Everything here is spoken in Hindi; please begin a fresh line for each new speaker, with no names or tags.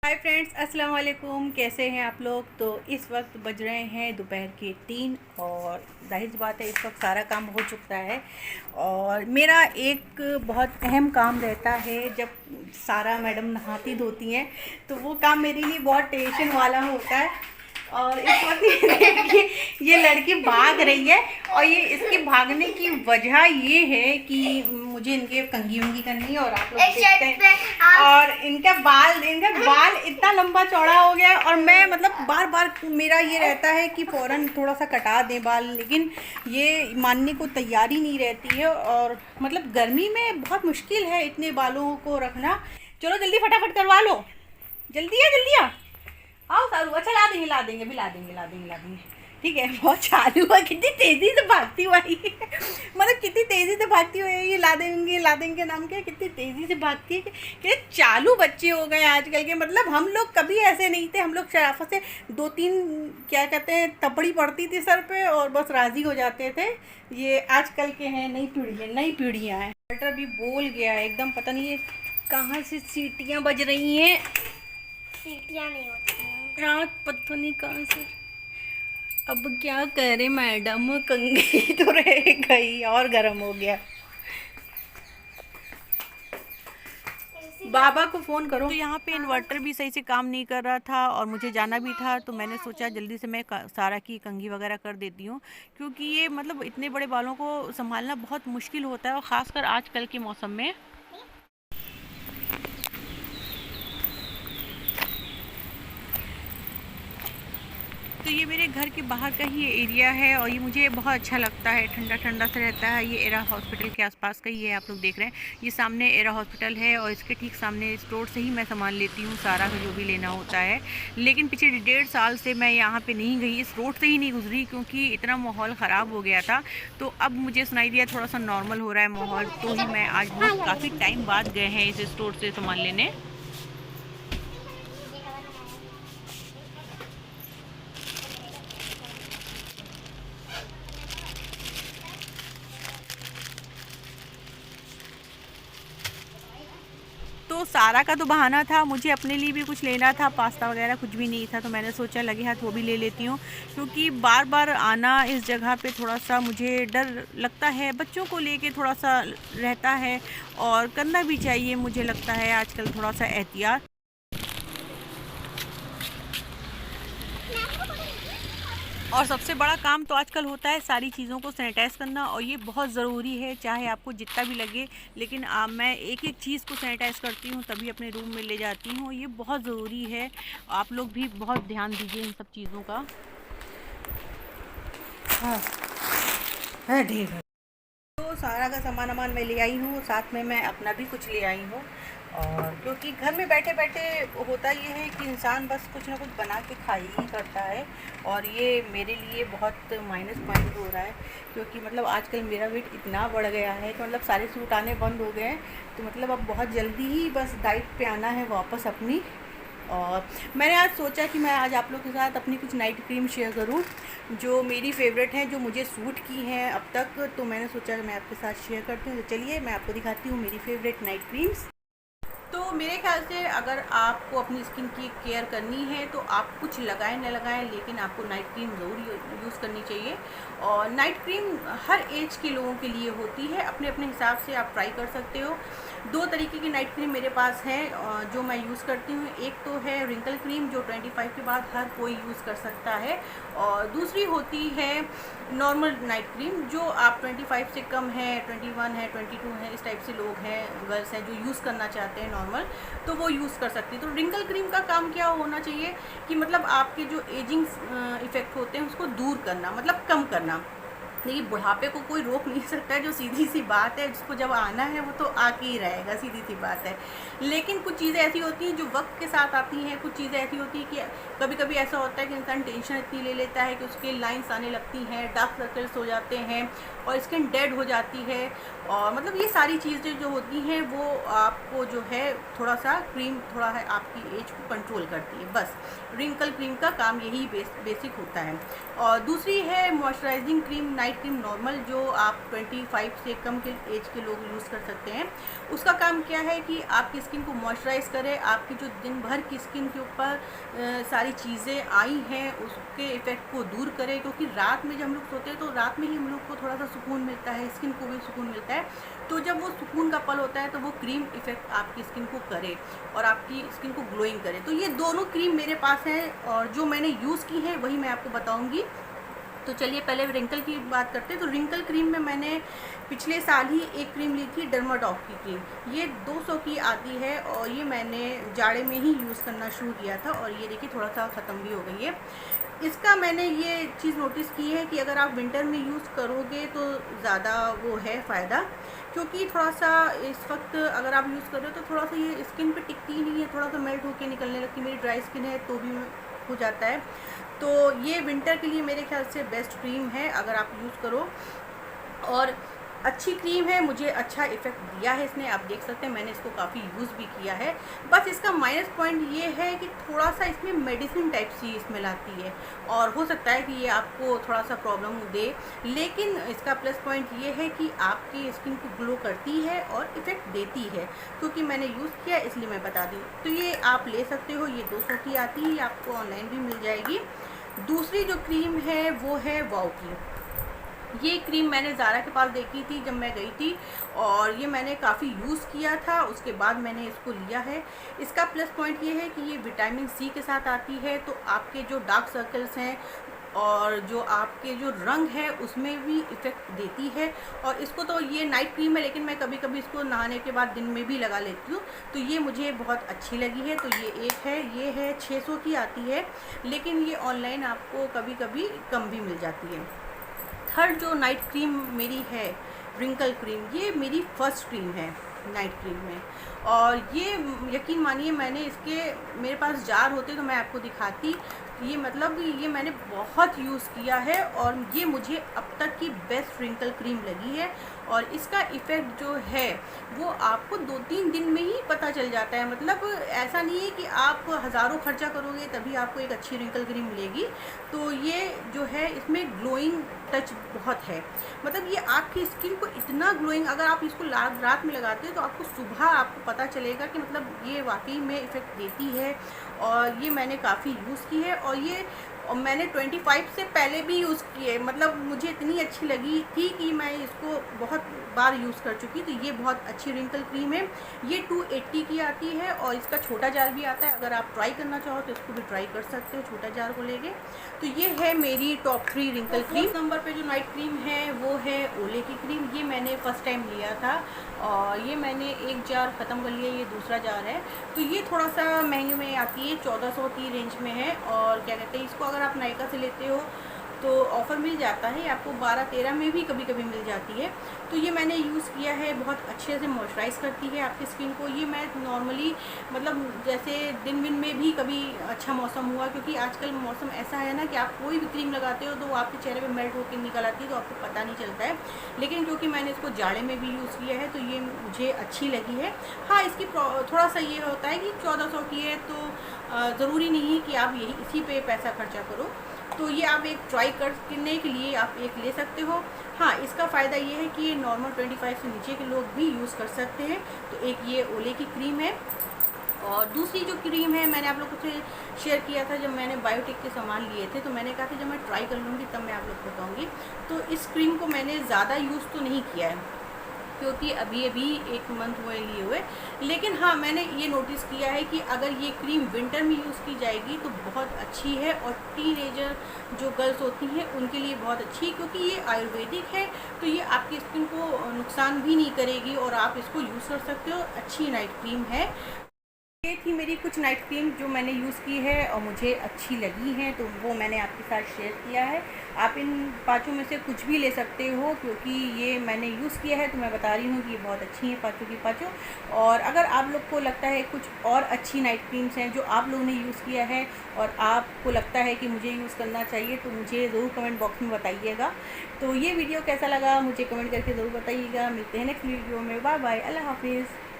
हाय फ्रेंड्स, अस्सलाम वालेकुम। कैसे हैं आप लोग। तो इस वक्त बज रहे हैं दोपहर के 3 और जाहिर सी बात है इस वक्त सारा काम हो चुका है। और मेरा एक बहुत अहम काम रहता है जब सारा मैडम नहाती धोती हैं, तो वो काम मेरे लिए बहुत टेंशन वाला होता है। और इस वक्त ये देखिए, ये लड़की भाग रही है और ये इसके भागने की वजह ये है कि मुझे इनके कंघी उंगी करनी है। और आप लोग देखते हैं और इनका बाल इतना लंबा चौड़ा हो गया और मैं मतलब बार बार मेरा ये रहता है कि फ़ौरन थोड़ा सा कटा दें बाल, लेकिन ये मानने को तैयार ही नहीं रहती है। और मतलब गर्मी में बहुत मुश्किल है इतने बालों को रखना। चलो जल्दी फटाफट करवा लो, जल्दी आ, आओ सारू। अच्छा ला देंगे। ठीक है, बहुत चालू हुआ। कितनी तेज़ी से भागती हुई मतलब कितनी तेज़ी से भागती हुई है ये। ला देंगे नाम क्या, कितनी तेज़ी से भागती है कि चालू बच्चे हो गए आजकल के। मतलब हम लोग कभी ऐसे नहीं थे। हम लोग शराफत से 2-3 क्या कहते हैं तपड़ी पड़ती थी सर पे और बस राज़ी हो जाते थे। ये आजकल के हैं, नई पीढ़ियाँ हैं। डॉक्टर भी बोल गया है एकदम, पता नहीं है कहाँ से सीटियाँ बज रही हैं।
सीटियाँ नहीं होती हैं।
रात पता नहीं कहाँ से। अब क्या करे मैडम, कंघी तो रह गई और गर्म हो गया। बाबा को फ़ोन करो। तो यहाँ पे इन्वर्टर भी सही से काम नहीं कर रहा था और मुझे जाना भी था, तो मैंने सोचा जल्दी से मैं सारा की कंघी वगैरह कर देती हूँ, क्योंकि ये मतलब इतने बड़े बालों को संभालना बहुत मुश्किल होता है और ख़ासकर आजकल के मौसम में। तो ये मेरे घर के बाहर का ही एरिया है और ये मुझे बहुत अच्छा लगता है, ठंडा ठंडा सा रहता है। ये एरा हॉस्पिटल के आसपास का ही है, आप लोग देख रहे हैं। ये सामने एरा हॉस्पिटल है और इसके ठीक सामने स्टोर से ही मैं सामान लेती हूँ, सारा का जो भी लेना होता है। लेकिन पिछले 1.5 साल से मैं यहाँ पे नहीं गई, इस रोड से ही नहीं गुजरी, क्योंकि इतना माहौल ख़राब हो गया था। तो अब मुझे सुनाई दिया थोड़ा सा नॉर्मल हो रहा है माहौल, तो ही मैं आज बहुत काफ़ी टाइम बाद गए हैं इस स्टोर से सामान लेने। तो सारा का तो बहाना था, मुझे अपने लिए भी कुछ लेना था, पास्ता वगैरह कुछ भी नहीं था, तो मैंने सोचा लगे हाथ वो भी ले लेती हूँ। क्योंकि बार बार आना इस जगह पे थोड़ा सा मुझे डर लगता है, बच्चों को लेके थोड़ा सा रहता है और करना भी चाहिए, मुझे लगता है आजकल थोड़ा सा एहतियात। और सबसे बड़ा काम तो आजकल होता है सारी चीज़ों को सैनिटाइज़ करना, और ये बहुत ज़रूरी है चाहे आपको जितना भी लगे। लेकिन मैं एक एक चीज़ को सैनिटाइज़ करती हूँ, तभी अपने रूम में ले जाती हूँ। ये बहुत ज़रूरी है, आप लोग भी बहुत ध्यान दीजिए इन सब चीज़ों का। हाँ है, ठीक है। तो सारा का सामान वामान मैं ले आई हूँ, साथ में मैं अपना भी कुछ ले आई हूँ। और क्योंकि घर में बैठे बैठे होता ये है कि इंसान बस कुछ ना कुछ बना के खा ही करता है। और ये मेरे लिए बहुत माइनस पॉइंट हो रहा है, क्योंकि मतलब आजकल मेरा वेट इतना बढ़ गया है कि मतलब सारे सूट आने बंद हो गए हैं। तो मतलब अब बहुत जल्दी ही बस डाइट पे आना है वापस अपनी। और मैंने आज सोचा कि मैं आज आप लोग के साथ अपनी कुछ नाइट क्रीम शेयर करूं, जो मेरी फेवरेट हैं, जो मुझे सूट की हैं अब तक। तो मैंने सोचा मैं आपके साथ शेयर करती हूँ। तो चलिए मैं आपको दिखाती हूँ मेरी फेवरेट नाइट क्रीम्स। तो मेरे ख्याल से अगर आपको अपनी स्किन की केयर करनी है तो आप कुछ लगाएं न लगाएं, लेकिन आपको नाइट क्रीम ज़रूर यूज़ करनी चाहिए। और नाइट क्रीम हर एज के लोगों के लिए होती है, अपने अपने हिसाब से आप ट्राई कर सकते हो। 2 तरीके की नाइट क्रीम मेरे पास है जो मैं यूज़ करती हूँ। एक तो है रिंकल क्रीम, जो 25 के बाद हर कोई यूज़ कर सकता है। और दूसरी होती है नॉर्मल नाइट क्रीम, जो आप 25 से कम है, 21 है, 22 है, इस टाइप से लोग हैं, गर्ल्स हैं जो यूज़ करना चाहते हैं नॉर्मल, तो वो यूज़ कर सकती है। तो रिंकल क्रीम का काम क्या होना चाहिए कि मतलब आपके जो एजिंग इफ़ेक्ट होते हैं उसको दूर करना, मतलब कम करना। देखिए, बुढ़ापे को कोई रोक नहीं सकता है, जो सीधी सी बात है। जिसको जब आना है वो तो आके ही रहेगा, सीधी सी बात है। लेकिन कुछ चीज़ें ऐसी होती हैं जो वक्त के साथ आती हैं। कुछ चीज़ें ऐसी होती हैं कि कभी कभी ऐसा होता है कि इंसान टेंशन इतनी ले लेता है कि उसके लाइंस आने लगती हैं, डार्क सर्कल्स हो जाते हैं और स्किन डेड हो जाती है, और मतलब ये सारी चीज़ें जो होती हैं वो आपको जो है थोड़ा सा क्रीम थोड़ा है आपकी एज को कंट्रोल करती है। बस रिंकल क्रीम का काम यही बेसिक होता है। और दूसरी है moisturising cream, night cream normal, जो आप 25 से कम के एज के लोग यूज़ कर सकते हैं। उसका काम क्या है कि आपकी स्किन को मॉइस्चराइज करे, आपकी जो दिन भर की स्किन के ऊपर सारी चीज़ें आई हैं उसके इफ़ेक्ट को दूर करे, क्योंकि रात में जब हम लोग सोते हैं तो रात में ही हम लोग को थोड़ा सा सुकून मिलता है, स्किन को भी सुकून मिलता है। तो जब वो सुकून का पल होता है तो वो क्रीम इफ़ेक्ट आपकी स्किन को करे और आपकी स्किन को ग्लोइंग करे। तो ये दोनों क्रीम मेरे पास हैं और जो मैंने यूज़ की है वही मैं आपको बताऊँगी। तो चलिए पहले रिंकल की बात करते हैं। तो रिंकल क्रीम में मैंने पिछले साल ही एक क्रीम ली थी, डर्माडॉक की क्रीम। ये 200 की आती है और ये मैंने जाड़े में ही यूज़ करना शुरू किया था और ये देखिए थोड़ा सा ख़त्म भी हो गई है। इसका मैंने ये चीज़ नोटिस की है कि अगर आप विंटर में यूज़ करोगे तो ज़्यादा वो है फ़ायदा, क्योंकि थोड़ा सा इस वक्त अगर आप यूज़ कर रहे हो तो थोड़ा सा ये स्किन पे टिकती ही नहीं है, थोड़ा सा मेल्ट होके निकलने लगती है। मेरी ड्राई स्किन है तो भी हो जाता है। तो ये विंटर के लिए मेरे ख्याल से बेस्ट क्रीम है अगर आप यूज़ करो, और अच्छी क्रीम है, मुझे अच्छा इफ़ेक्ट दिया है इसने। आप देख सकते हैं मैंने इसको काफ़ी यूज़ भी किया है। बस इसका माइनस पॉइंट ये है कि थोड़ा सा इसमें मेडिसिन टाइप सी स्मेल आती है और हो सकता है कि ये आपको थोड़ा सा प्रॉब्लम दे, लेकिन इसका प्लस पॉइंट ये है कि आपकी स्किन को ग्लो करती है और इफ़ेक्ट देती है। क्योंकि मैंने यूज़ किया इसलिए मैं बता दी। तो ये आप ले सकते हो, ये 200 की आती है, आपको ऑनलाइन भी मिल जाएगी। दूसरी जो क्रीम है वो है वाओ की। ये क्रीम मैंने ज़ारा के पास देखी थी जब मैं गई थी और ये मैंने काफ़ी यूज़ किया था, उसके बाद मैंने इसको लिया है। इसका प्लस पॉइंट ये है कि ये विटामिन सी के साथ आती है, तो आपके जो डार्क सर्कल्स हैं और जो आपके जो रंग है उसमें भी इफ़ेक्ट देती है। और इसको तो ये नाइट क्रीम है, लेकिन मैं कभी कभी इसको नहाने के बाद दिन में भी लगा लेती हूँ, तो ये मुझे बहुत अच्छी लगी है। तो ये एक है, ये है 600 की आती है, लेकिन ये ऑनलाइन आपको कभी कभी कम भी मिल जाती है। थर्ड जो नाइट क्रीम मेरी है रिंकल क्रीम, ये मेरी फर्स्ट क्रीम है नाइट क्रीम में, और ये यकीन मानिए मैंने इसके मेरे पास जार होते तो मैं आपको दिखाती। ये मतलब ये मैंने बहुत यूज़ किया है और ये मुझे अब तक की बेस्ट रिंकल क्रीम लगी है। और इसका इफ़ेक्ट जो है वो आपको 2-3 दिन में ही पता चल जाता है। मतलब ऐसा नहीं है कि आप हज़ारों खर्चा करोगे तभी आपको एक अच्छी रिंकल क्रीम मिलेगी। तो ये जो है इसमें ग्लोइंग टच बहुत है, मतलब ये आपकी स्किन को इतना ग्लोइंग, अगर आप इसको रात में लगाते हो तो आपको सुबह आपको पता चलेगा कि मतलब ये वाकई में इफ़ेक्ट देती है। और ये मैंने काफ़ी यूज़ की है और मैंने 25 से पहले भी यूज़ की है। मतलब मुझे इतनी अच्छी लगी थी कि मैं इसको बहुत बार यूज़ कर चुकी। तो ये बहुत अच्छी रिंकल क्रीम है। ये 280 की आती है और इसका छोटा जार भी आता है, अगर आप ट्राई करना चाहो तो इसको भी ट्राई कर सकते हो छोटा जार को लेके। तो ये है मेरी टॉप 3 रिंकल क्रीम। नंबर पे जो नाइट क्रीम है वो है ओले की क्रीम। ये मैंने फ़र्स्ट टाइम लिया था और ये मैंने एक जार ख़त्म कर लिया, ये दूसरा जार है। तो ये थोड़ा सा महंगे में आती है, 1400 की रेंज में है। और क्या कहते हैं इसको अगर आप नायका से लेते हो तो ऑफ़र मिल जाता है, आपको 12-13 में भी कभी कभी मिल जाती है। तो ये मैंने यूज़ किया है, बहुत अच्छे से मॉइस्चराइज़ करती है आपकी स्किन को। ये मैं नॉर्मली मतलब जैसे दिन में भी कभी अच्छा मौसम हुआ, क्योंकि आजकल मौसम ऐसा है ना कि आप कोई भी क्रीम लगाते हो तो वो आपके चेहरे पे मेल्ट होकर निकल आती है, तो आपको पता नहीं चलता है। लेकिन क्योंकि मैंने इसको जाड़े में भी यूज़ किया है तो ये मुझे अच्छी लगी है। हाँ, इसकी थोड़ा सा ये होता है कि 1400 की है तो ज़रूरी नहीं है कि आप यही इसी पे पैसा खर्चा करो। तो ये आप एक ट्राई करने के लिए आप एक ले सकते हो। हाँ, इसका फ़ायदा ये है कि ये नॉर्मल 25 से नीचे के लोग भी यूज़ कर सकते हैं। तो एक ये ओले की क्रीम है। और दूसरी जो क्रीम है मैंने आप लोगों से शेयर किया था जब मैंने बायोटिक के सामान लिए थे, तो मैंने कहा था जब मैं ट्राई कर लूँगी तब मैं आप लोग को बताऊँगी। तो इस क्रीम को मैंने ज़्यादा यूज़ तो नहीं किया है क्योंकि अभी 1 मंथ हुए लिए हुए, लेकिन हाँ मैंने ये नोटिस किया है कि अगर ये क्रीम विंटर में यूज़ की जाएगी तो बहुत अच्छी है। और टीनेजर जो गर्ल्स होती हैं उनके लिए बहुत अच्छी, क्योंकि ये आयुर्वेदिक है तो ये आपकी स्किन को नुकसान भी नहीं करेगी और आप इसको यूज़ कर सकते हो। अच्छी नाइट क्रीम है। ये थी मेरी कुछ नाइट क्रीम जो मैंने यूज़ की है और मुझे अच्छी लगी हैं, तो वो मैंने आपके साथ शेयर किया है। आप इन पाँचों में से कुछ भी ले सकते हो, क्योंकि ये मैंने यूज़ किया है तो मैं बता रही हूँ कि ये बहुत अच्छी हैं पाँचों की पाँचों। और अगर आप लोग को लगता है कुछ और अच्छी नाइट क्रीम्स हैं जो आप लोगों ने यूज़ किया है और आपको लगता है कि मुझे यूज़ करना चाहिए, तो मुझे ज़रूर कमेंट बॉक्स में बताइएगा। तो ये वीडियो कैसा लगा मुझे कमेंट करके ज़रूर बताइएगा। मिलते हैं नेक्स्ट वीडियो में। बाय बाय, अल्लाह हाफिज़।